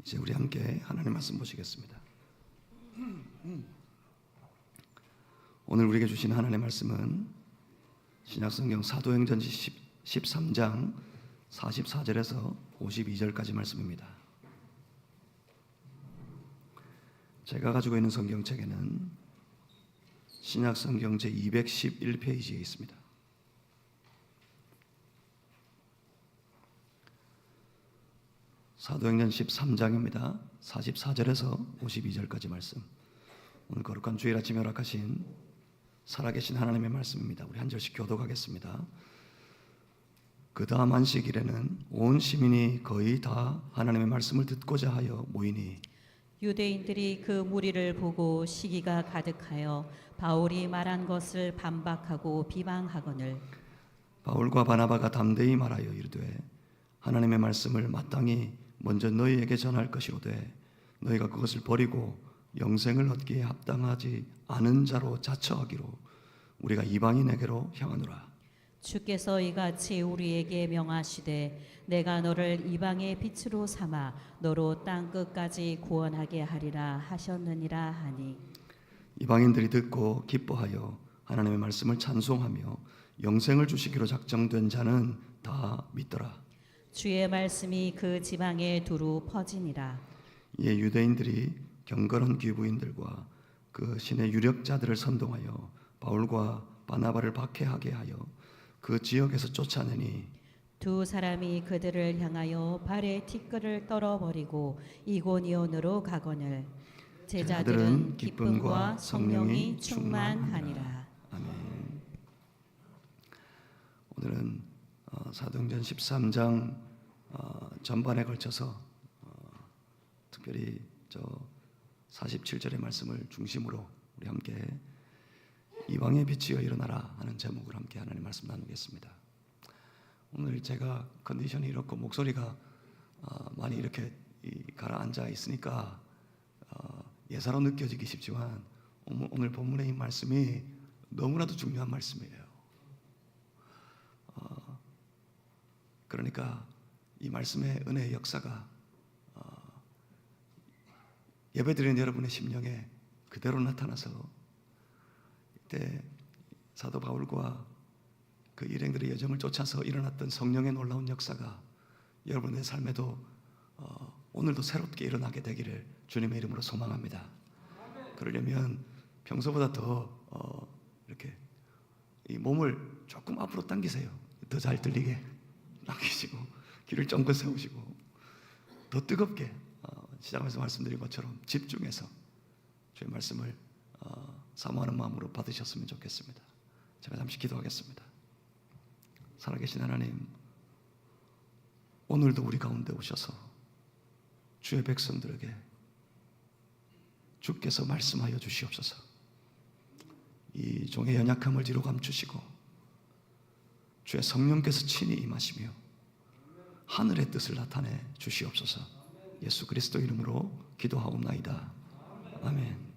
이제 우리 함께 하나님 말씀 보시겠습니다. 오늘 우리에게 주신 하나님의 말씀은 신약성경 사도행전 13장 44절에서 52절까지 말씀입니다. 제가 가지고 있는 성경책에는 신약성경 제211페이지에 있습니다. 사도행전 13장입니다. 44절에서 52절까지 말씀. 오늘 거룩한 주일 아침에 허락하신 살아계신 하나님의 말씀입니다. 우리 한 절씩 교독하겠습니다. 그 다음 안식일에는 온 시민이 거의 다 하나님의 말씀을 듣고자 하여 모이니 유대인들이 그 무리를 보고 시기가 가득하여 바울이 말한 것을 반박하고 비방하거늘 바울과 바나바가 담대히 말하여 이르되 하나님의 말씀을 마땅히 먼저 너희에게 전할 것이로되 너희가 그것을 버리고 영생을 얻기에 합당하지 않은 자로 자처하기로 우리가 이방인에게로 향하노라. 주께서 이같이 우리에게 명하시되 내가 너를 이방의 빛으로 삼아 너로 땅 끝까지 구원하게 하리라 하셨느니라 하니 이방인들이 듣고 기뻐하여 하나님의 말씀을 찬송하며 영생을 주시기로 작정된 자는 다 믿더라. 주의 말씀이 그 지방에 두루 퍼지니라. 이에 유대인들이 경건한 귀부인들과 그 신의 유력자들을 선동하여 바울과 바나바를 박해하게 하여 그 지역에서 쫓아내니 두 사람이 그들을 향하여 발에 티끌을 떨어버리고 이고니온으로 가거늘 제자들은 기쁨과 성령이 충만하니라. 아멘. 오늘은 사도행전 13장 전반에 걸쳐서 특별히 47절의 말씀을 중심으로 우리 함께 이방의 빛이여 일어나라 하는 제목으로 함께 하나님 말씀 나누겠습니다. 오늘 제가 컨디션이 이렇고 목소리가 많이 이렇게 가라앉아 있으니까 예사로 느껴지기 쉽지만 오늘 본문의 이 말씀이 너무나도 중요한 말씀이에요. 그러니까 이 말씀의 은혜의 역사가 예배드리는 여러분의 심령에 그대로 나타나서 이때 사도 바울과 그 일행들의 여정을 쫓아서 일어났던 성령의 놀라운 역사가 여러분의 삶에도 오늘도 새롭게 일어나게 되기를 주님의 이름으로 소망합니다. 그러려면 평소보다 더 이렇게 이 몸을 조금 앞으로 당기세요. 더 잘 들리게 당기시고 귀를 쫑긋 세우시고 더 뜨겁게 시작하면서 말씀드린 것처럼 집중해서 주의 말씀을 사모하는 마음으로 받으셨으면 좋겠습니다. 제가 잠시 기도하겠습니다. 살아계신 하나님, 오늘도 우리 가운데 오셔서 주의 백성들에게 주께서 말씀하여 주시옵소서. 이 종의 연약함을 뒤로 감추시고 주의 성령께서 친히 임하시며 하늘의 뜻을 나타내 주시옵소서. 예수 그리스도 이름으로 기도하옵나이다. 아멘.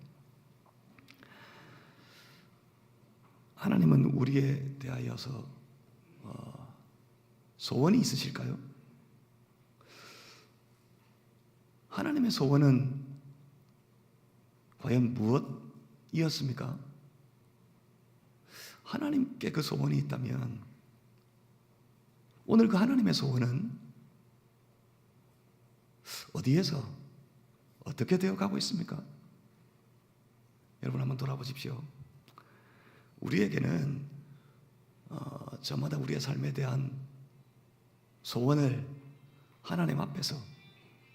하나님은 우리에 대하여서 소원이 있으실까요? 하나님의 소원은 과연 무엇이었습니까? 하나님께 그 소원이 있다면 오늘 그 하나님의 소원은 어디에서 어떻게 되어가고 있습니까? 여러분 한번 돌아보십시오. 우리에게는 저마다 우리의 삶에 대한 소원을 하나님 앞에서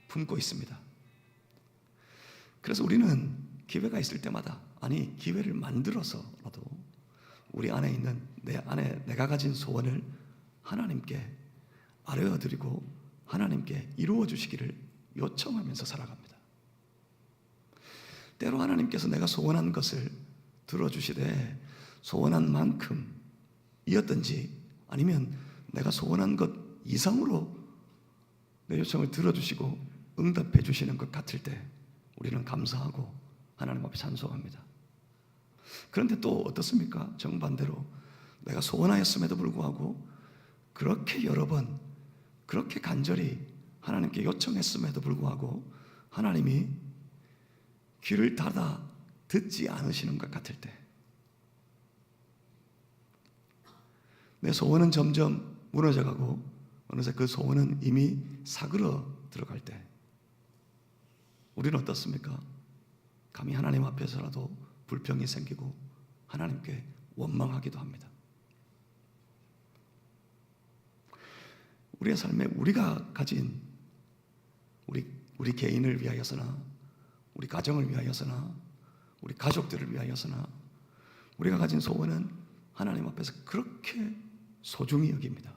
품고 있습니다. 그래서 우리는 기회가 있을 때마다, 아니 기회를 만들어서라도 우리 안에 있는 내가 가진 소원을 하나님께 아뢰어드리고 하나님께 이루어 주시기를 요청하면서 살아갑니다. 때로 하나님께서 내가 소원한 것을 들어주시되 소원한 만큼이었든지 아니면 내가 소원한 것 이상으로 내 요청을 들어주시고 응답해 주시는 것 같을 때 우리는 감사하고 하나님 앞에 찬송합니다. 그런데 또 어떻습니까? 정반대로 내가 소원하였음에도 불구하고 그렇게 여러 번 그렇게 간절히 하나님께 요청했음에도 불구하고 하나님이 귀를 닫아 듣지 않으시는 것 같을 때, 내 소원은 점점 무너져가고 어느새 그 소원은 이미 사그러 들어갈 때 우리는 어떻습니까? 감히 하나님 앞에서라도 불평이 생기고 하나님께 원망하기도 합니다. 우리의 삶에 우리가 가진 우리 개인을 위하여서나 우리 가정을 위하여서나 우리 가족들을 위하여서나 우리가 가진 소원은 하나님 앞에서 그렇게 소중히 여깁니다.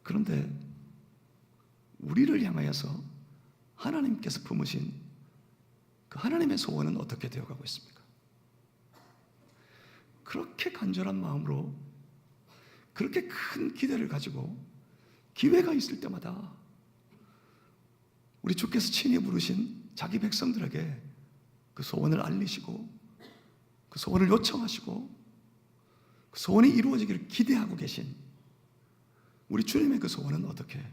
그런데 우리를 향하여서 하나님께서 품으신 그 하나님의 소원은 어떻게 되어가고 있습니까? 그렇게 간절한 마음으로 그렇게 큰 기대를 가지고 기회가 있을 때마다 우리 주께서 친히 부르신 자기 백성들에게 그 소원을 알리시고 그 소원을 요청하시고 그 소원이 이루어지기를 기대하고 계신 우리 주님의 그 소원은 어떻게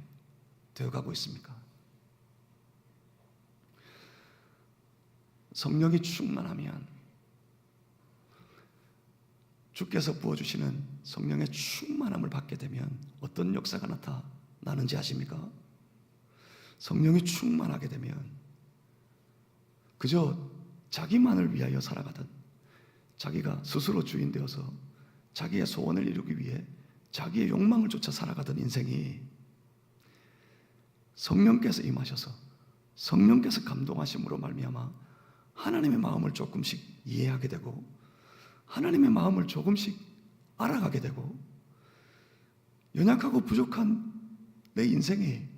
되어가고 있습니까? 성령이 충만하면, 주께서 부어주시는 성령의 충만함을 받게 되면 어떤 역사가 나타나는지 아십니까? 성령이 충만하게 되면 그저 자기만을 위하여 살아가던, 자기가 스스로 주인 되어서 자기의 소원을 이루기 위해 자기의 욕망을 쫓아 살아가던 인생이 성령께서 임하셔서 성령께서 감동하심으로 말미암아 하나님의 마음을 조금씩 이해하게 되고 하나님의 마음을 조금씩 알아가게 되고 연약하고 부족한 내 인생에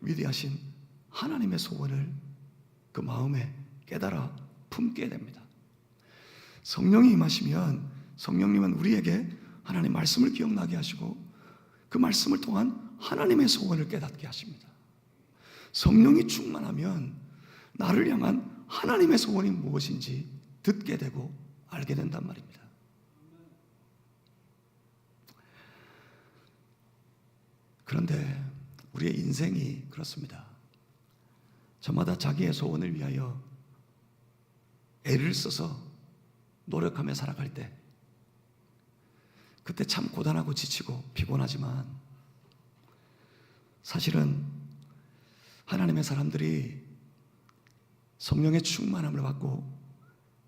위대하신 하나님의 소원을 그 마음에 깨달아 품게 됩니다. 성령이 임하시면 성령님은 우리에게 하나님의 말씀을 기억나게 하시고 그 말씀을 통한 하나님의 소원을 깨닫게 하십니다. 성령이 충만하면 나를 향한 하나님의 소원이 무엇인지 듣게 되고 알게 된단 말입니다. 그런데 우리의 인생이 그렇습니다. 저마다 자기의 소원을 위하여 애를 써서 노력하며 살아갈 때 그때 참 고단하고 지치고 피곤하지만 사실은 하나님의 사람들이 성령의 충만함을 받고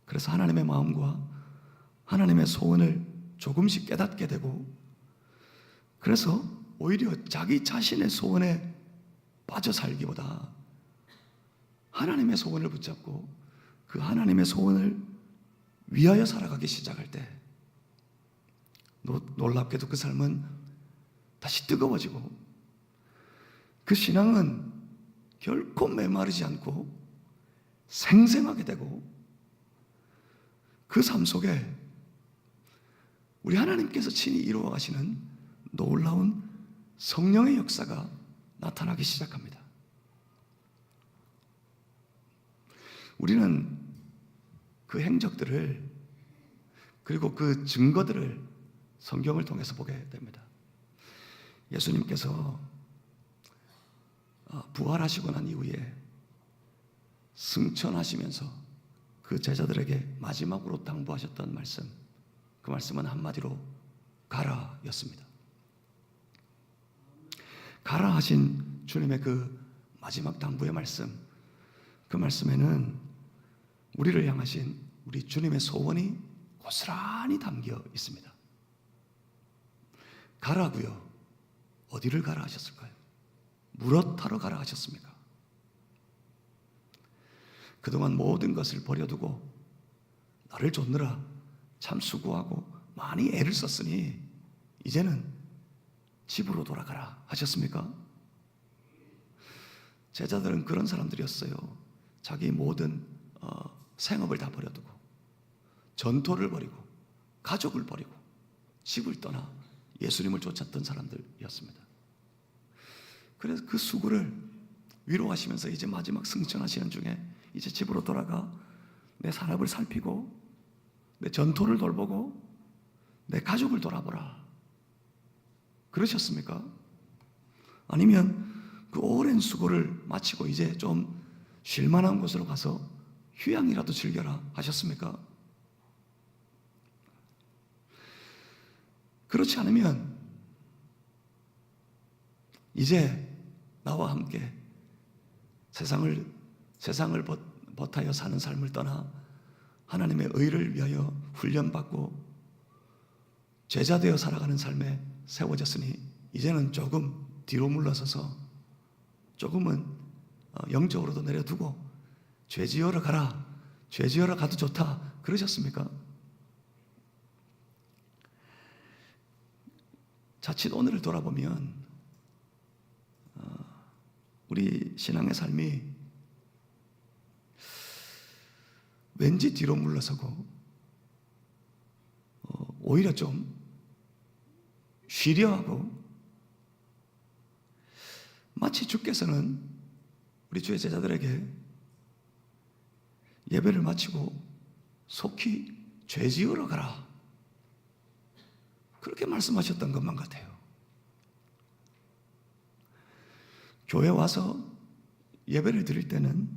그래서 하나님의 마음과 하나님의 소원을 조금씩 깨닫게 되고 그래서 오히려 자기 자신의 소원에 빠져 살기보다 하나님의 소원을 붙잡고 그 하나님의 소원을 위하여 살아가기 시작할 때 놀랍게도 그 삶은 다시 뜨거워지고 그 신앙은 결코 메마르지 않고 생생하게 되고 그 삶 속에 우리 하나님께서 친히 이루어 가시는 놀라운 성령의 역사가 나타나기 시작합니다. 우리는 그 행적들을 그리고 그 증거들을 성경을 통해서 보게 됩니다. 예수님께서 부활하시고 난 이후에 승천하시면서 그 제자들에게 마지막으로 당부하셨던 말씀, 그 말씀은 한마디로 가라 였습니다. 가라 하신 주님의 그 마지막 당부의 말씀, 그 말씀에는 우리를 향하신 우리 주님의 소원이 고스란히 담겨 있습니다. 가라고요. 어디를 가라 하셨을까요? 무엇하러 가라 하셨습니까? 그동안 모든 것을 버려두고 나를 좇느라 참 수고하고 많이 애를 썼으니 이제는 집으로 돌아가라 하셨습니까? 제자들은 그런 사람들이었어요. 자기 모든 생업을 다 버려두고 전토를 버리고 가족을 버리고 집을 떠나 예수님을 쫓았던 사람들이었습니다. 그래서 그 수고를 위로하시면서 이제 마지막 승천하시는 중에 이제 집으로 돌아가 내 산업을 살피고 내 전토를 돌보고 내 가족을 돌아보라 그러셨습니까? 아니면 그 오랜 수고를 마치고 이제 좀 쉴만한 곳으로 가서 휴양이라도 즐겨라 하셨습니까? 그렇지 않으면 이제 나와 함께 세상을 버타여 사는 삶을 떠나 하나님의 의를 위하여 훈련받고 제자 되어 살아가는 삶에 세워졌으니 이제는 조금 뒤로 물러서서 조금은 영적으로도 내려두고 죄 지으러 가라, 죄 지으러 가도 좋다 그러셨습니까? 자칫 오늘을 돌아보면 우리 신앙의 삶이 왠지 뒤로 물러서고 오히려 좀 쉬려하고 마치 주께서는 우리 주의 제자들에게 예배를 마치고 속히 죄 지으러 가라 그렇게 말씀하셨던 것만 같아요. 교회 와서 예배를 드릴 때는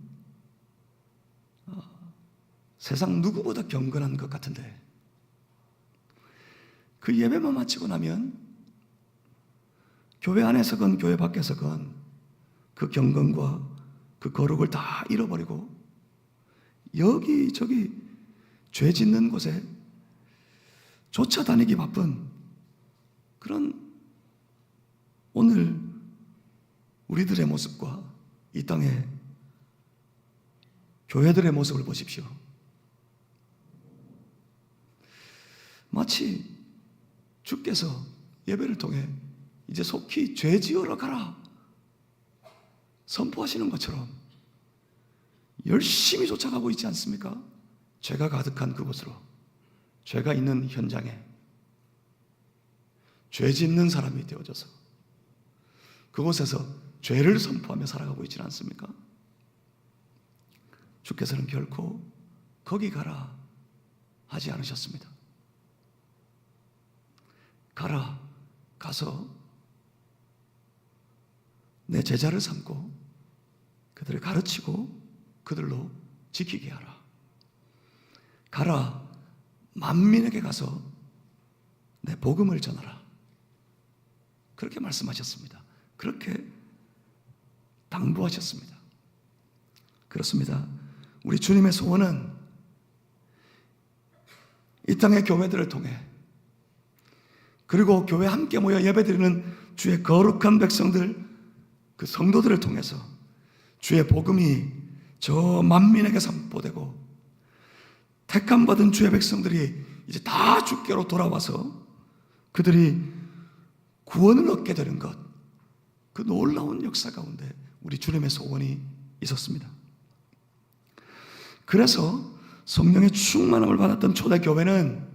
세상 누구보다 경건한 것 같은데 그 예배만 마치고 나면 교회 안에서건 교회 밖에서건 그 경건과 그 거룩을 다 잃어버리고 여기저기 죄 짓는 곳에 쫓아다니기 바쁜 그런 오늘 우리들의 모습과 이 땅의 교회들의 모습을 보십시오. 마치 주께서 예배를 통해 이제 속히 죄 지으러 가라 선포하시는 것처럼 열심히 쫓아가고 있지 않습니까? 죄가 가득한 그곳으로, 죄가 있는 현장에 죄 짓는 사람이 되어져서 그곳에서 죄를 선포하며 살아가고 있지 않습니까? 주께서는 결코 거기 가라 하지 않으셨습니다. 가라, 가서 내 제자를 삼고 그들을 가르치고 그들로 지키게 하라. 가라, 만민에게 가서 내 복음을 전하라. 그렇게 말씀하셨습니다. 그렇게 당부하셨습니다. 그렇습니다. 우리 주님의 소원은 이 땅의 교회들을 통해 그리고 교회 함께 모여 예배드리는 주의 거룩한 백성들, 그 성도들을 통해서 주의 복음이 저 만민에게 선포되고 택함 받은 주의 백성들이 이제 다 주께로 돌아와서 그들이 구원을 얻게 되는 것, 그 놀라운 역사 가운데 우리 주님의 소원이 있었습니다. 그래서 성령의 충만함을 받았던 초대교회는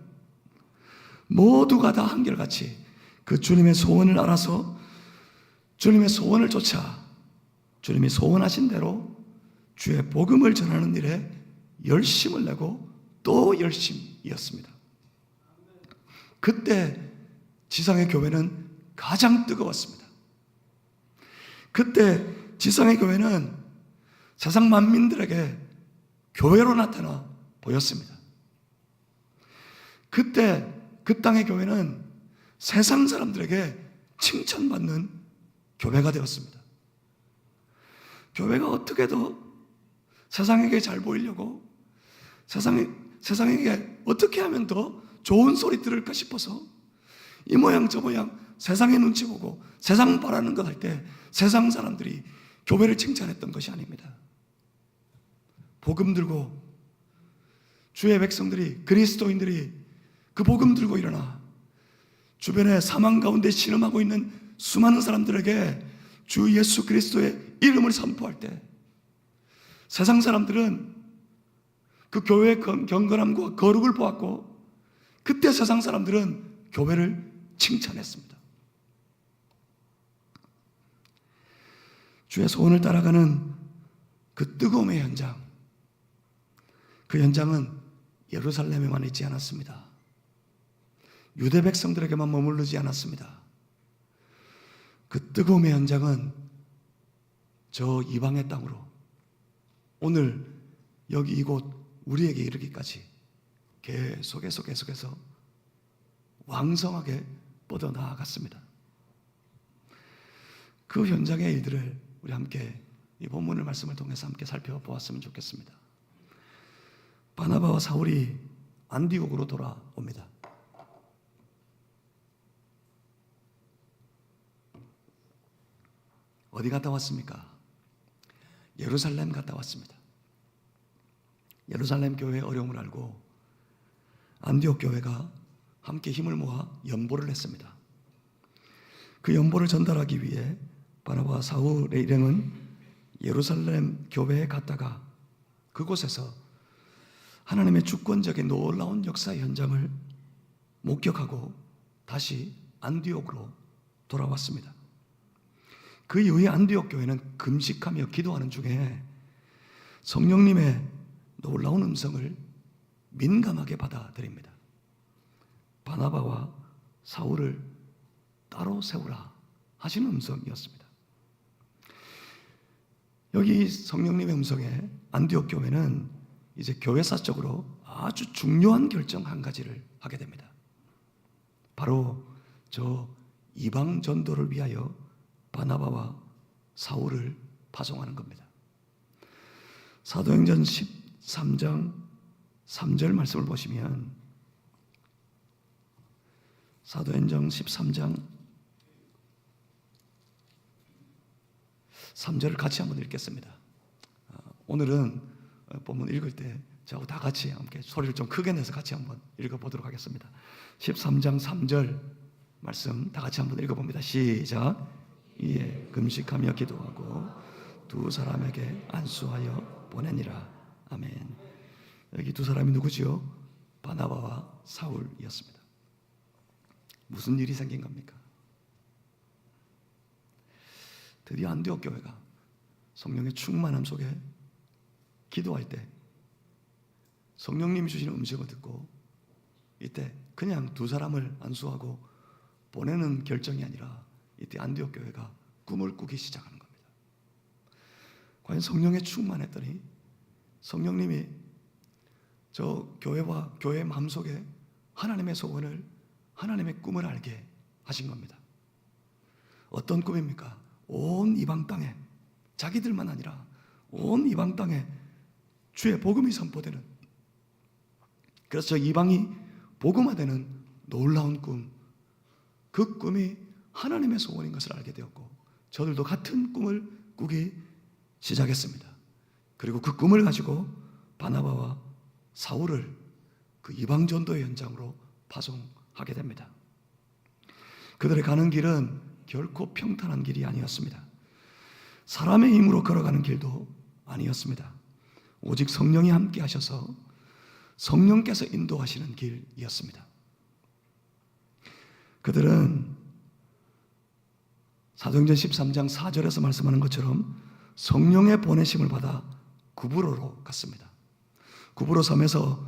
모두가 다 한결같이 그 주님의 소원을 알아서 주님의 소원을 쫓아 주님이 소원하신 대로 주의 복음을 전하는 일에 열심을 내고 또 열심이었습니다. 그때 지상의 교회는 가장 뜨거웠습니다. 그때 지상의 교회는 세상 만민들에게 교회로 나타나 보였습니다. 그때 그 땅의 교회는 세상 사람들에게 칭찬받는 교회가 되었습니다. 교회가 어떻게 더 세상에게 잘 보이려고 세상에게 어떻게 하면 더 좋은 소리 들을까 싶어서 이 모양 저 모양 세상의 눈치 보고 세상 바라는 것 할 때 세상 사람들이 교회를 칭찬했던 것이 아닙니다. 복음 들고 주의 백성들이, 그리스도인들이 그 복음 들고 일어나 주변에 사망 가운데 신음하고 있는 수많은 사람들에게 주 예수 그리스도의 이름을 선포할 때 세상 사람들은 그 교회의 경건함과 거룩을 보았고 그때 세상 사람들은 교회를 칭찬했습니다. 주의 소원을 따라가는 그 뜨거움의 현장, 그 현장은 예루살렘에만 있지 않았습니다. 유대 백성들에게만 머무르지 않았습니다. 그 뜨거움의 현장은 저 이방의 땅으로 오늘 여기 이곳 우리에게 이르기까지 계속해서 왕성하게 뻗어나아갔습니다. 그 현장의 일들을 우리 함께 이 본문의 말씀을 통해서 함께 살펴보았으면 좋겠습니다. 바나바와 사울이 안디옥으로 돌아옵니다. 어디 갔다 왔습니까? 예루살렘 갔다 왔습니다. 예루살렘 교회의 어려움을 알고 안디옥 교회가 함께 힘을 모아 연보를 했습니다. 그 연보를 전달하기 위해 바나바와 사울의 일행은 예루살렘 교회에 갔다가 그곳에서 하나님의 주권적인 놀라운 역사의 현장을 목격하고 다시 안디옥으로 돌아왔습니다. 그 이후에 안디옥 교회는 금식하며 기도하는 중에 성령님의 놀라운 음성을 민감하게 받아들입니다. 바나바와 사울을 따로 세우라 하시는 음성이었습니다. 여기 성령님의 음성에 안디옥 교회는 이제 교회사적으로 아주 중요한 결정 한 가지를 하게 됩니다. 바로 저 이방 전도를 위하여 바나바와 사울을 파송하는 겁니다. 사도행전 13장 3절 말씀을 보시면 사도행전 13장 3절을 같이 한번 읽겠습니다. 오늘은 본문 읽을 때 저하고 다 같이 함께 소리를 좀 크게 내서 같이 한번 읽어보도록 하겠습니다. 13장 3절 말씀 다 같이 한번 읽어봅니다. 시작. 이에 금식하며 기도하고 두 사람에게 안수하여 보내니라. 아멘. 여기 두 사람이 누구지요? 바나바와 사울이었습니다. 무슨 일이 생긴 겁니까? 드디어 안디옥 교회가 성령의 충만함 속에 기도할 때 성령님이 주시는 음성을 듣고 이때 그냥 두 사람을 안수하고 보내는 결정이 아니라 이때 안디옥 교회가 꿈을 꾸기 시작하는 겁니다. 과연 성령에 충만했더니 성령님이 저 교회와 교회의 마음속에 하나님의 소원을 하나님의 꿈을 알게 하신 겁니다. 어떤 꿈입니까? 온 이방 땅에 자기들만 아니라 온 이방 땅에 주의 복음이 선포되는, 그래서 이방이 복음화되는 놀라운 꿈, 그 꿈이 하나님의 소원인 것을 알게 되었고 저들도 같은 꿈을 꾸기 시작했습니다. 그리고 그 꿈을 가지고 바나바와 사울을 그 이방 전도의 현장으로 파송하게 됩니다. 그들의 가는 길은 결코 평탄한 길이 아니었습니다. 사람의 힘으로 걸어가는 길도 아니었습니다. 오직 성령이 함께 하셔서 성령께서 인도하시는 길이었습니다. 그들은 사도행전 13장 4절에서 말씀하는 것처럼 성령의 보내심을 받아 구브로로 갔습니다. 구브로 섬에서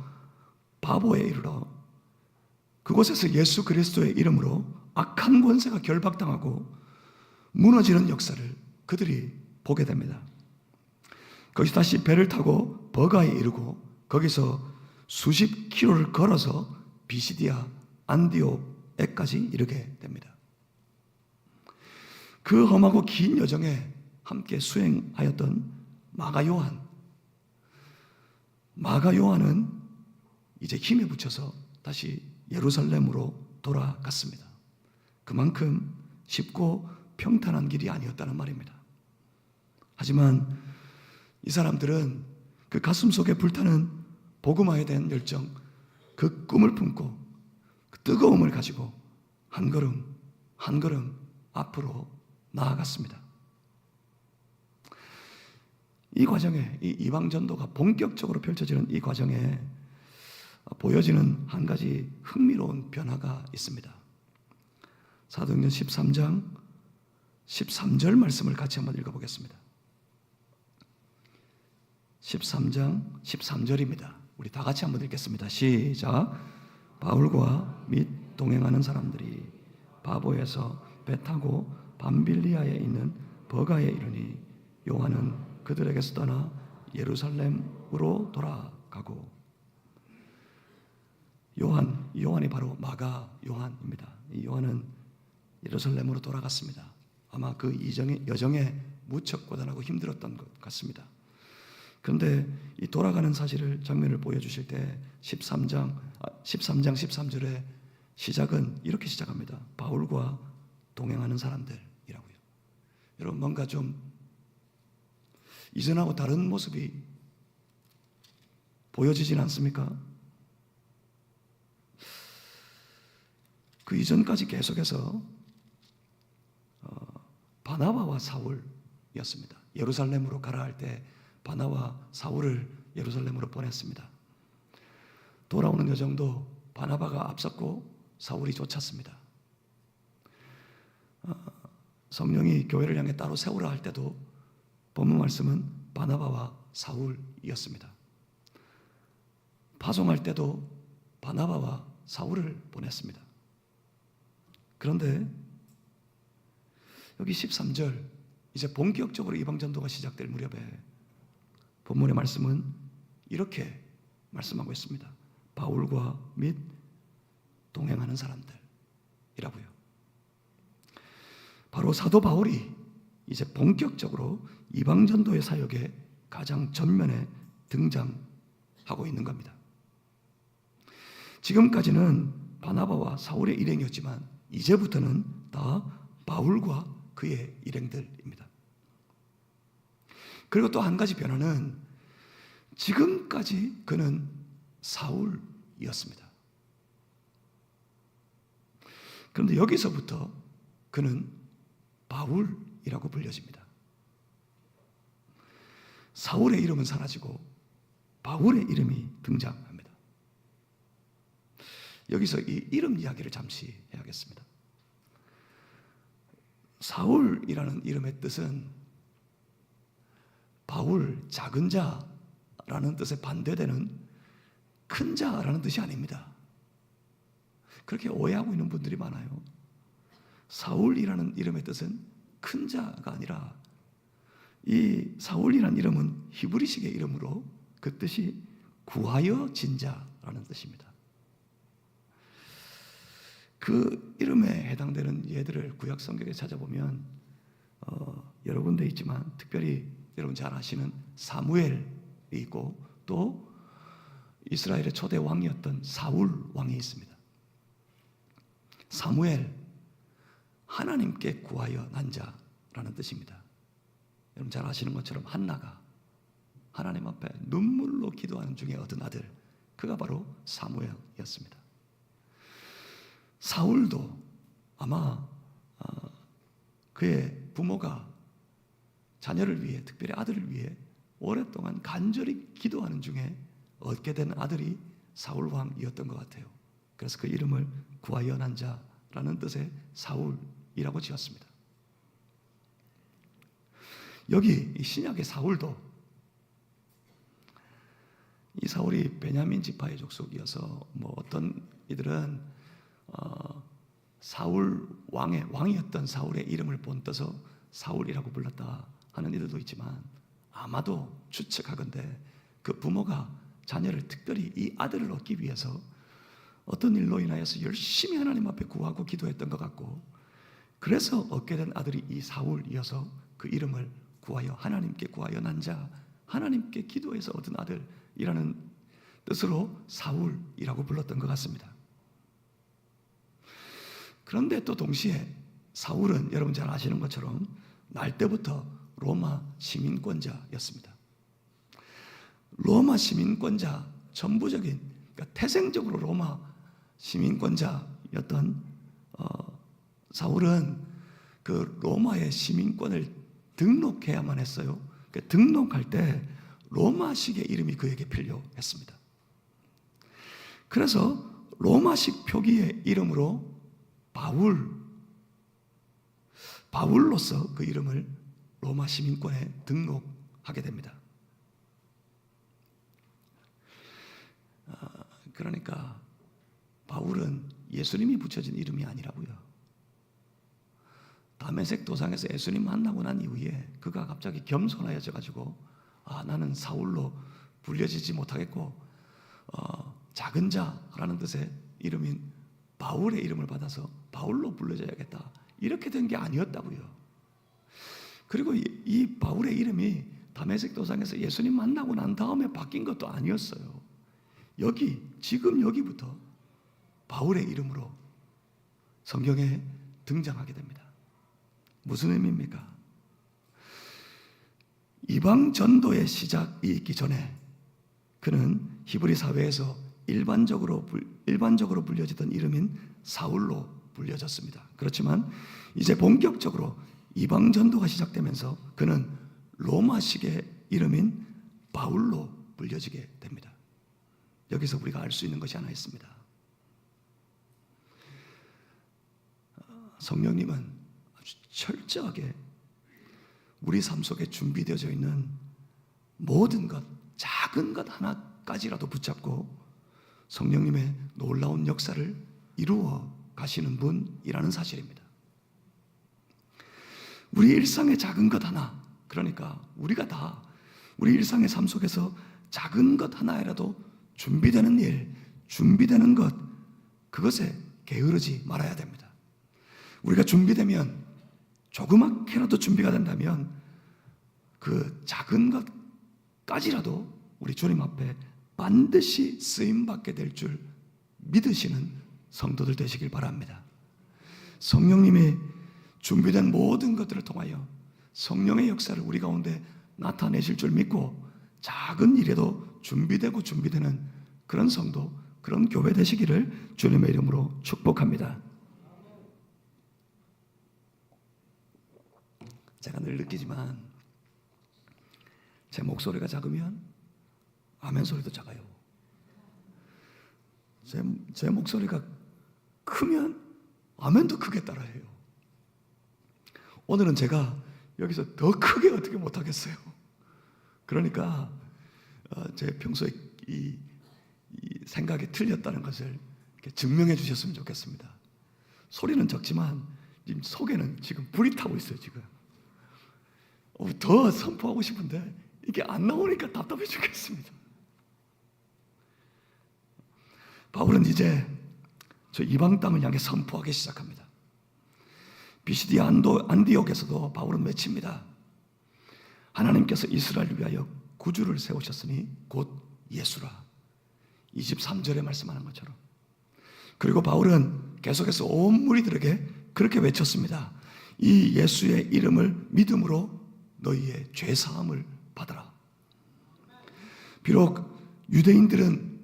바보에 이르러 그곳에서 예수 그리스도의 이름으로 악한 권세가 결박당하고 무너지는 역사를 그들이 보게 됩니다. 거기서 다시 배를 타고 버가에 이르고 거기서 수십 킬로를 걸어서 비시디아 안디옥에까지 이르게 됩니다. 그 험하고 긴 여정에 함께 수행하였던 마가 요한은 이제 힘에 붙여서 다시 예루살렘으로 돌아갔습니다. 그만큼 쉽고 평탄한 길이 아니었다는 말입니다. 하지만 이 사람들은 그 가슴 속에 불타는 복음화에 대한 열정, 그 꿈을 품고 그 뜨거움을 가지고 한 걸음 한 걸음 앞으로 나아갔습니다. 이 과정에, 이 이방 전도가 본격적으로 펼쳐지는 이 과정에 보여지는 한 가지 흥미로운 변화가 있습니다. 사도행전 13장 13절 말씀을 같이 한번 읽어보겠습니다. 13장 13절입니다. 우리 다 같이 한번 읽겠습니다. 시작. 바울과 및 동행하는 사람들이 바보에서 배 타고 밤빌리아에 있는 버가에 이르니 요한은 그들에게서 떠나 예루살렘으로 돌아가고. 요한이 바로 마가 요한입니다. 이 요한은 예루살렘으로 돌아갔습니다. 아마 그 여정에 무척 고단하고 힘들었던 것 같습니다. 그런데 이 돌아가는 사실을 장면을 보여주실 때 13장 13절의 시작은 이렇게 시작합니다. 바울과 동행하는 사람들이라고요. 여러분, 뭔가 좀 이전하고 다른 모습이 보여지진 않습니까? 그 이전까지 계속해서 바나바와 사울이었습니다. 예루살렘으로 가라 할 때 바나바와 사울을 예루살렘으로 보냈습니다. 돌아오는 여정도 바나바가 앞섰고 사울이 쫓았습니다. 성령이 교회를 향해 따로 세우라 할 때도 본문 말씀은 바나바와 사울이었습니다. 파송할 때도 바나바와 사울을 보냈습니다. 그런데 여기 13절, 이제 본격적으로 이방전도가 시작될 무렵에 본문의 말씀은 이렇게 말씀하고 있습니다. 바울과 및 동행하는 사람들이라고요. 바로 사도 바울이 이제 본격적으로 이방전도의 사역에 가장 전면에 등장하고 있는 겁니다. 지금까지는 바나바와 사울의 일행이었지만 이제부터는 다 바울과 그의 일행들입니다. 그리고 또 한 가지 변화는 지금까지 그는 사울이었습니다. 그런데 여기서부터 그는 바울이라고 불려집니다. 사울의 이름은 사라지고 바울의 이름이 등장합니다. 여기서 이 이름 이야기를 잠시 해야겠습니다. 사울이라는 이름의 뜻은 바울, 작은 자라는 뜻에 반대되는 큰 자라는 뜻이 아닙니다. 그렇게 오해하고 있는 분들이 많아요. 사울이라는 이름의 뜻은 큰 자가 아니라, 이 사울이라는 이름은 히브리식의 이름으로 그 뜻이 구하여 진 자라는 뜻입니다. 그 이름에 해당되는 예들을 구약 성경에 찾아보면 여러 군데 있지만 특별히 여러분 잘 아시는 사무엘이 있고 또 이스라엘의 초대 왕이었던 사울 왕이 있습니다. 사무엘, 하나님께 구하여 난 자라는 뜻입니다. 여러분 잘 아시는 것처럼 한나가 하나님 앞에 눈물로 기도하는 중에 얻은 아들, 그가 바로 사무엘이었습니다. 사울도 아마 그의 부모가 자녀를 위해, 특별히 아들을 위해 오랫동안 간절히 기도하는 중에 얻게 된 아들이 사울 왕이었던 것 같아요. 그래서 그 이름을 구하여 난 자라는 뜻의 사울이라고 지었습니다. 여기 이 신약의 사울도, 이 사울이 베냐민 지파의 족속이어서 어떤 이들은 사울 왕이었던 사울의 이름을 본떠서 사울이라고 불렀다 하는 이들도 있지만, 아마도 추측하건대 그 부모가 자녀를, 특별히 이 아들을 얻기 위해서 어떤 일로 인하여서 열심히 하나님 앞에 구하고 기도했던 것 같고, 그래서 얻게 된 아들이 이 사울이어서 그 이름을 구하여, 하나님께 구하여 난 자, 하나님께 기도해서 얻은 아들이라는 뜻으로 사울이라고 불렀던 것 같습니다. 그런데 또 동시에 사울은 여러분 잘 아시는 것처럼 날 때부터 로마 시민권자였습니다. 로마 시민권자, 전부적인, 그러니까 태생적으로 로마 시민권자였던 사울은 그 로마의 시민권을 등록해야만 했어요. 그러니까 등록할 때 로마식의 이름이 그에게 필요했습니다. 그래서 로마식 표기의 이름으로 바울로서 그 이름을 로마 시민권에 등록하게 됩니다. 그러니까 바울은 예수님이 붙여진 이름이 아니라고요. 다메섹 도상에서 예수님 만나고 난 이후에 그가 갑자기 겸손해져 가지고 나는 사울로 불려지지 못하겠고 작은 자라는 뜻의 이름인 바울의 이름을 받아서 바울로 불려져야겠다, 이렇게 된 게 아니었다고요. 그리고 이 바울의 이름이 다메섹 도상에서 예수님 만나고 난 다음에 바뀐 것도 아니었어요. 지금 여기부터 바울의 이름으로 성경에 등장하게 됩니다. 무슨 의미입니까? 이방 전도의 시작이 있기 전에 그는 히브리 사회에서 일반적으로 불려지던 이름인 사울로 불려졌습니다. 그렇지만 이제 본격적으로 이방 전도가 시작되면서 그는 로마식의 이름인 바울로 불려지게 됩니다. 여기서 우리가 알 수 있는 것이 하나 있습니다. 성령님은 아주 철저하게 우리 삶 속에 준비되어져 있는 모든 것, 작은 것 하나까지라도 붙잡고 성령님의 놀라운 역사를 이루어 가시는 분이라는 사실입니다. 우리 일상의 작은 것 하나, 그러니까 우리가 다 우리 일상의 삶 속에서 작은 것 하나라도 준비되는 일, 준비되는 것, 그것에 게으르지 말아야 됩니다. 우리가 준비되면, 조그맣게라도 준비가 된다면 그 작은 것까지라도 우리 주님 앞에 반드시 쓰임받게 될 줄 믿으시는 성도들 되시길 바랍니다. 성령님이 준비된 모든 것들을 통하여 성령의 역사를 우리 가운데 나타내실 줄 믿고 작은 일에도 준비되는 그런 성도, 그런 교회 되시기를 주님의 이름으로 축복합니다. 제가 늘 느끼지만 제 목소리가 작으면 아멘 소리도 작아요. 제 목소리가 크면 아멘도 크게 따라해요. 오늘은 제가 여기서 더 크게 어떻게 못하겠어요. 그러니까 제 평소에 이 생각이 틀렸다는 것을 이렇게 증명해 주셨으면 좋겠습니다. 소리는 적지만 지금 속에는 지금 불이 타고 있어요. 지금 더 선포하고 싶은데 이게 안 나오니까 답답해 죽겠습니다. 바울은 이제 저 이방 땅을 향해 선포하기 시작합니다. 비시디아 안디옥에서도 바울은 외칩니다. 하나님께서 이스라엘을 위하여 구주를 세우셨으니 곧 예수라. 23절에 말씀하는 것처럼. 그리고 바울은 계속해서 온 무리들에게 그렇게 외쳤습니다. 이 예수의 이름을 믿음으로 너희의 죄 사함을 받아라. 비록 유대인들은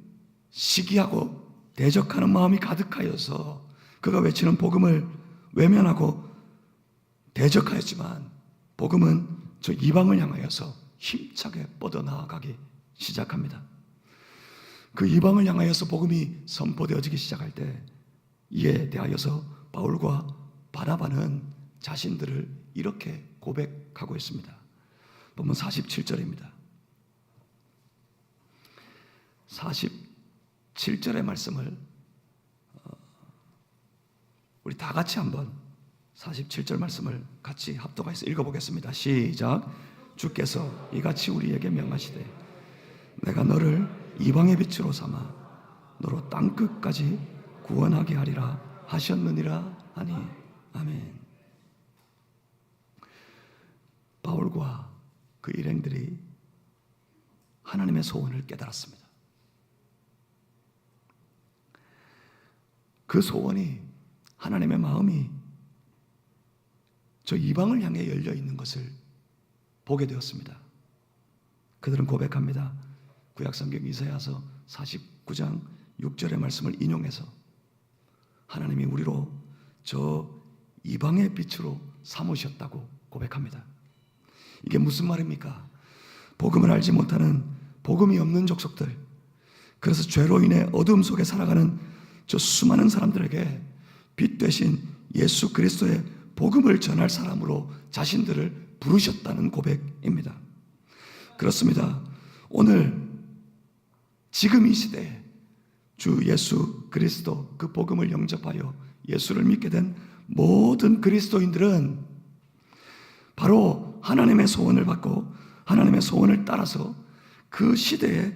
시기하고 대적하는 마음이 가득하여서 그가 외치는 복음을 외면하고 대적하였지만 복음은 저 이방을 향하여서 힘차게 뻗어나가기 시작합니다. 그 이방을 향하여서 복음이 선포되어지기 시작할 때 이에 대하여서 바울과 바나바는 자신들을 이렇게 고백하고 있습니다. 보면 47절입니다. 47절의 말씀을 우리 다 같이 한번 47절 말씀을 같이 합독해서 읽어보겠습니다. 시작. 주께서 이같이 우리에게 명하시되 내가 너를 이방의 빛으로 삼아 너로 땅끝까지 구원하게 하리라 하셨느니라 하니. 아멘. 바울과 그 일행들이 하나님의 소원을 깨달았습니다. 그 소원이, 하나님의 마음이 저 이방을 향해 열려 있는 것을 보게 되었습니다. 그들은 고백합니다. 구약성경 이사야서 49장 6절의 말씀을 인용해서 하나님이 우리로 저 이방의 빛으로 삼으셨다고 고백합니다. 이게 무슨 말입니까? 복음을 알지 못하는 복음이 없는 족속들, 그래서 죄로 인해 어둠 속에 살아가는 저 수많은 사람들에게 빛 되신 예수 그리스도의 복음을 전할 사람으로 자신들을 부르셨다는 고백입니다. 그렇습니다. 오늘 지금 이 시대에 주 예수 그리스도 그 복음을 영접하여 예수를 믿게 된 모든 그리스도인들은 바로 하나님의 소원을 받고 하나님의 소원을 따라서 그 시대에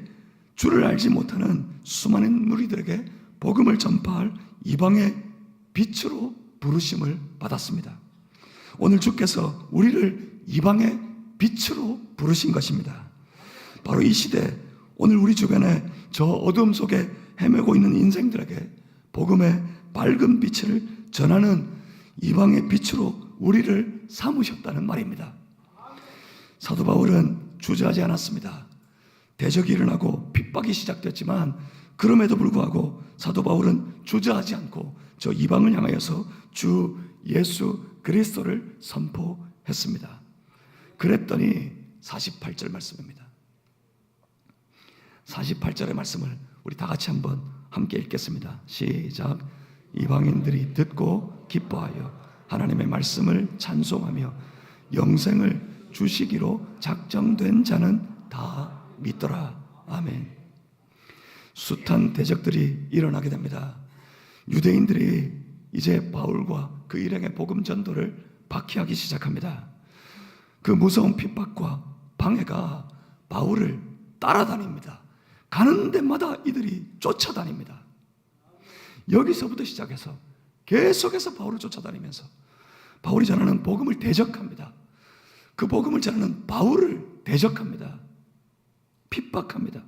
주를 알지 못하는 수많은 무리들에게 복음을 전파할 이방의 빛으로 부르심을 받았습니다. 오늘 주께서 우리를 이방의 빛으로 부르신 것입니다. 바로 이 시대, 오늘 우리 주변에 저 어둠 속에 헤매고 있는 인생들에게 복음의 밝은 빛을 전하는 이방의 빛으로 우리를 삼으셨다는 말입니다. 사도 바울은 주저하지 않았습니다. 대적이 일어나고 핍박이 시작됐지만 그럼에도 불구하고 사도 바울은 주저하지 않고 저 이방을 향하여서 주 예수 그리스도를 선포했습니다. 그랬더니 48절 말씀입니다. 48절의 말씀을 우리 다 같이 한번 함께 읽겠습니다. 시작. 이방인들이 듣고 기뻐하여 하나님의 말씀을 찬송하며 영생을 주시기로 작정된 자는 다 믿더라. 아멘. 숱한 대적들이 일어나게 됩니다. 유대인들이 이제 바울과 그 일행의 복음 전도를 박해하기 시작합니다. 그 무서운 핍박과 방해가 바울을 따라다닙니다. 가는 데마다 이들이 쫓아다닙니다. 여기서부터 시작해서 계속해서 바울을 쫓아다니면서 바울이 전하는 복음을 대적합니다. 그 복음을 전하는 바울을 대적합니다. 핍박합니다.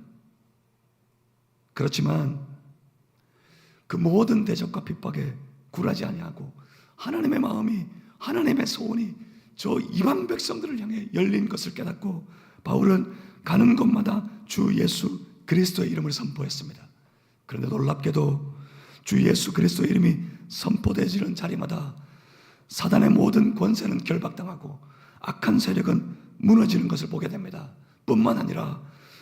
그렇지만 그 모든 대적과 핍박에 굴하지 아니하고 하나님의 마음이, 하나님의 소원이 저 이방 백성들을 향해 열린 것을 깨닫고 바울은 가는 곳마다 주 예수 그리스도의 이름을 선포했습니다. 그런데 놀랍게도 주 예수 그리스도의 이름이 선포되지는 자리마다 사단의 모든 권세는 결박당하고 악한 세력은 무너지는 것을 보게 됩니다. 뿐만 아니라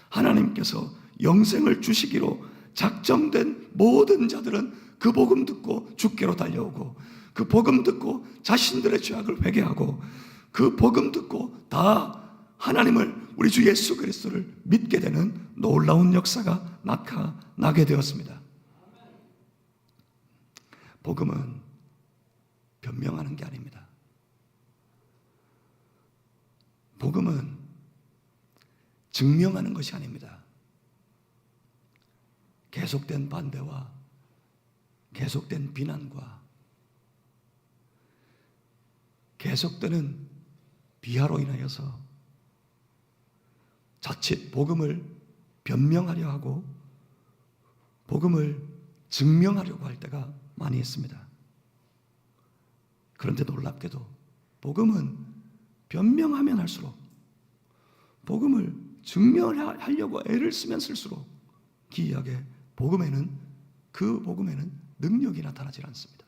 하나님께서 영생을 주시기로 작정된 모든 자들은 그 복음 듣고 주께로 달려오고 그 복음 듣고 자신들의 죄악을 회개하고 그 복음 듣고 다 하나님을, 우리 주 예수 그리스도를 믿게 되는 놀라운 역사가 나타나게 되었습니다. 복음은 변명하는 게 아닙니다. 복음은 증명하는 것이 아닙니다. 계속된 반대와 계속된 비난과 계속되는 비하로 인하여서 자칫 복음을 변명하려 하고 복음을 증명하려고 할 때가 많이 있습니다. 그런데 놀랍게도 복음은 변명하면 할수록, 복음을 증명하려고 애를 쓰면 쓸수록 기이하게 그 복음에는 능력이 나타나지 않습니다.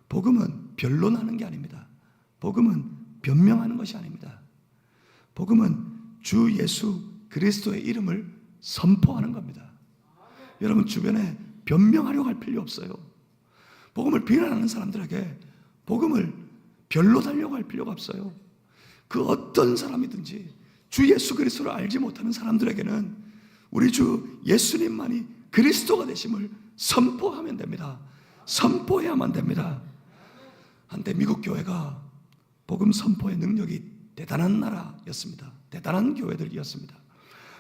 복음은 변론하는 게 아닙니다. 복음은 변명하는 것이 아닙니다. 복음은 주 예수 그리스도의 이름을 선포하는 겁니다. 여러분 주변에 변명하려고 할 필요 없어요. 복음을 비난하는 사람들에게 복음을 변론하려고 할 필요가 없어요. 그 어떤 사람이든지 주 예수 그리스도를 알지 못하는 사람들에게는 우리 주 예수님만이 그리스도가 되심을 선포하면 됩니다. 선포해야만 됩니다. 한때 미국 교회가 복음 선포의 능력이 대단한 나라였습니다. 대단한 교회들이었습니다.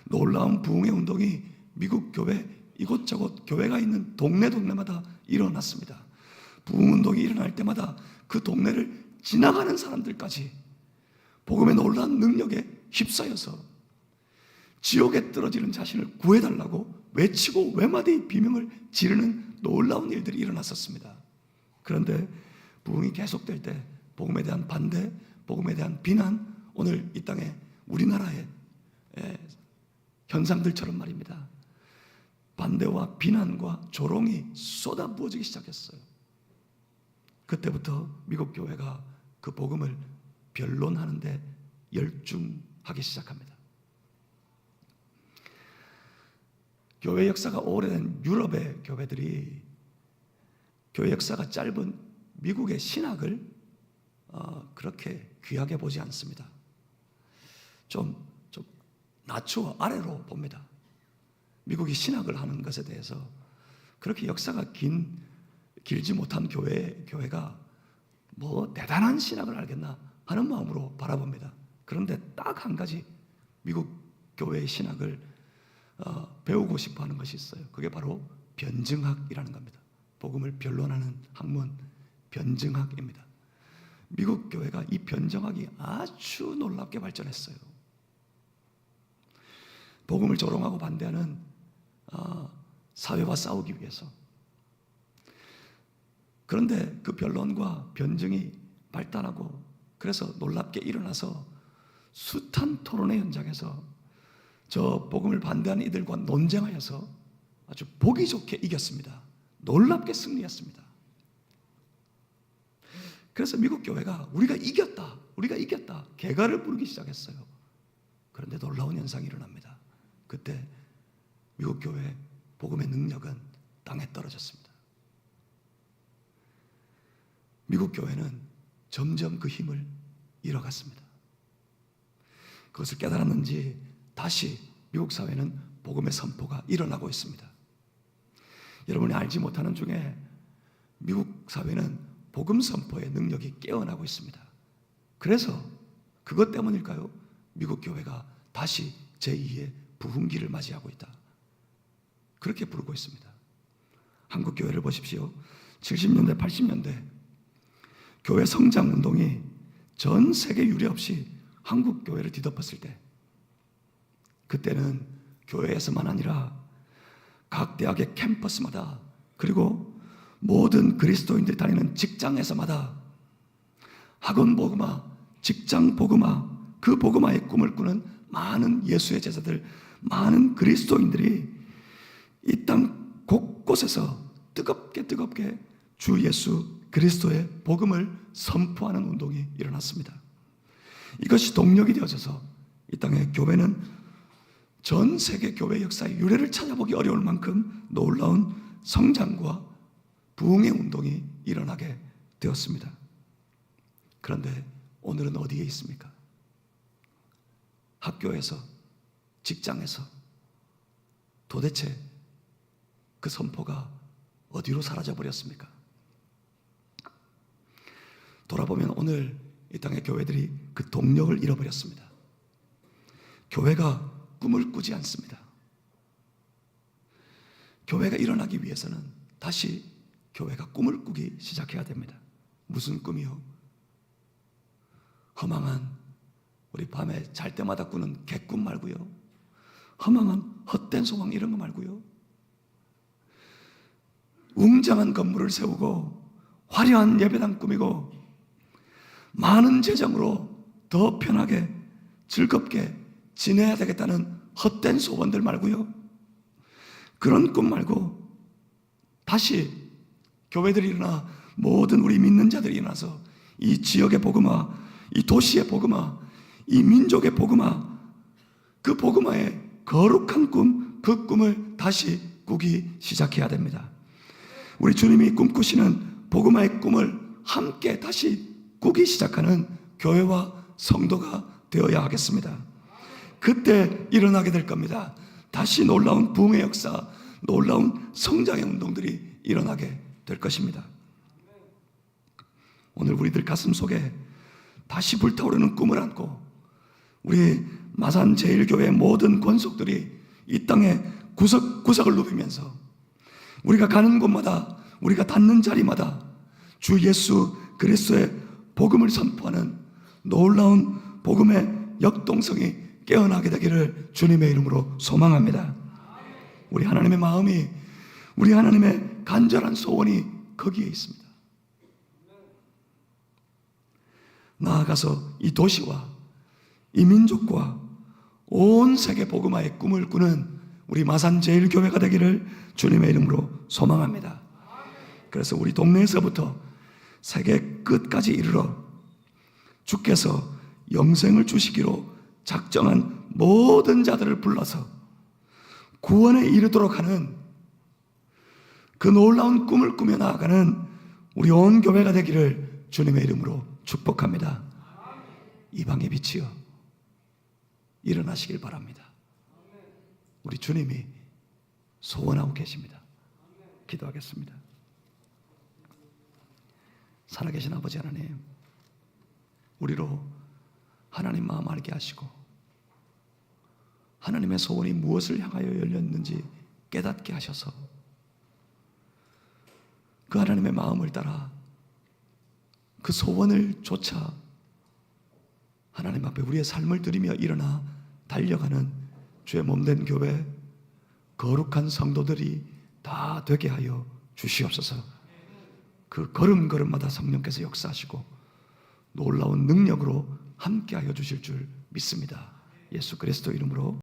놀라운 부흥의 운동이 미국 교회 이곳저곳 교회가 있는 동네마다 일어났습니다. 부흥 운동이 일어날 때마다 그 동네를 지나가는 사람들까지 복음의 놀라운 능력에 휩싸여서 지옥에 떨어지는 자신을 구해달라고 외치고 외마디 비명을 지르는 놀라운 일들이 일어났었습니다. 그런데 부흥이 계속될 때 복음에 대한 반대, 복음에 대한 비난, 오늘 이 땅에 우리나라의 현상들처럼 말입니다. 반대와 비난과 조롱이 쏟아부어지기 시작했어요. 그때부터 미국 교회가 그 복음을 변론하는데 열중하기 시작합니다. 교회 역사가 오래된 유럽의 교회들이 교회 역사가 짧은 미국의 신학을 그렇게 귀하게 보지 않습니다. 좀 낮추어 아래로 봅니다. 미국이 신학을 하는 것에 대해서 그렇게 역사가 길지 못한 교회가 뭐 대단한 신학을 알겠나 하는 마음으로 바라봅니다. 그런데 딱 한 가지 미국 교회의 신학을 배우고 싶어 하는 것이 있어요. 그게 바로 변증학이라는 겁니다. 복음을 변론하는 학문, 변증학입니다. 미국 교회가 이 변증학이 아주 놀랍게 발전했어요. 복음을 조롱하고 반대하는 사회와 싸우기 위해서. 그런데 그 변론과 변증이 발달하고 그래서 놀랍게 일어나서 숱한 토론의 현장에서 저 복음을 반대하는 이들과 논쟁하여서 아주 보기 좋게 이겼습니다. 놀랍게 승리했습니다. 그래서 미국 교회가 우리가 이겼다 개가를 부르기 시작했어요. 그런데 놀라운 현상이 일어납니다. 그때 미국 교회의 복음의 능력은 땅에 떨어졌습니다. 미국 교회는 점점 그 힘을 잃어갔습니다. 그것을 깨달았는지 다시 미국 사회는 복음의 선포가 일어나고 있습니다. 여러분이 알지 못하는 중에 미국 사회는 복음 선포의 능력이 깨어나고 있습니다. 그래서 그것 때문일까요? 미국 교회가 다시 제2의 부흥기를 맞이하고 있다. 그렇게 부르고 있습니다. 한국 교회를 보십시오. 70년대, 80년대 교회 성장 운동이 전 세계 유례 없이 한국 교회를 뒤덮었을 때, 그때는 교회에서만 아니라 각 대학의 캠퍼스마다 그리고 모든 그리스도인들이 다니는 직장에서마다 학원 복음화, 직장 복음화, 그 복음화의 꿈을 꾸는 많은 예수의 제자들, 많은 그리스도인들이 이 땅 곳곳에서 뜨겁게 주 예수 그리스도의 복음을 선포하는 운동이 일어났습니다. 이것이 동력이 되어져서 이 땅의 교회는 전 세계 교회 역사의 유래를 찾아보기 어려울 만큼 놀라운 성장과 부흥의 운동이 일어나게 되었습니다. 그런데 오늘은 어디에 있습니까? 학교에서, 직장에서 도대체 그 선포가 어디로 사라져 버렸습니까? 돌아보면 오늘 이 땅의 교회들이 그 동력을 잃어버렸습니다. 교회가 꿈을 꾸지 않습니다. 교회가 일어나기 위해서는 다시 교회가 꿈을 꾸기 시작해야 됩니다. 무슨 꿈이요? 허망한, 우리 밤에 잘 때마다 꾸는 개꿈 말고요, 허망한 헛된 소망 이런 거 말고요, 웅장한 건물을 세우고 화려한 예배당 꾸미고 많은 재정으로 더 편하게 즐겁게 지내야 되겠다는 헛된 소원들 말고요, 그런 꿈 말고 다시 교회들이 일어나 모든 우리 믿는 자들이 일어나서 이 지역의 복음화, 이 도시의 복음화, 이 민족의 복음화, 그 복음화의 거룩한 꿈, 그 꿈을 다시 꾸기 시작해야 됩니다. 우리 주님이 꿈꾸시는 복음화의 꿈을 함께 다시 꾸기 시작하는 교회와 성도가 되어야 하겠습니다. 그때 일어나게 될 겁니다. 다시 놀라운 부흥의 역사, 놀라운 성장의 운동들이 일어나게 될 것입니다. 오늘 우리들 가슴 속에 다시 불타오르는 꿈을 안고 우리 마산 제1교회 모든 권속들이 이 땅에 구석구석을 누비면서 우리가 가는 곳마다, 우리가 닿는 자리마다 주 예수 그리스도의 복음을 선포하는 놀라운 복음의 역동성이 깨어나게 되기를 주님의 이름으로 소망합니다. 우리 하나님의 마음이, 우리 하나님의 간절한 소원이 거기에 있습니다. 나아가서 이 도시와 이 민족과 온 세계 복음화의 꿈을 꾸는 우리 마산 제1교회가 되기를 주님의 이름으로 소망합니다. 그래서 우리 동네에서부터 세계 끝까지 이르러 주께서 영생을 주시기로 작정한 모든 자들을 불러서 구원에 이르도록 하는 그 놀라운 꿈을 꾸며 나아가는 우리 온 교회가 되기를 주님의 이름으로 축복합니다. 이방의 빛이여 일어나시길 바랍니다. 우리 주님이 소원하고 계십니다. 기도하겠습니다. 살아계신 아버지 하나님, 우리로 하나님 마음 알게 하시고 하나님의 소원이 무엇을 향하여 열렸는지 깨닫게 하셔서 그 하나님의 마음을 따라 그 소원을 쫓아 하나님 앞에 우리의 삶을 드리며 일어나 달려가는 주의 몸된 교회, 거룩한 성도들이 다 되게 하여 주시옵소서. 그 걸음걸음마다 성령께서 역사하시고 놀라운 능력으로 함께하여 주실 줄 믿습니다. 예수 그리스도 이름으로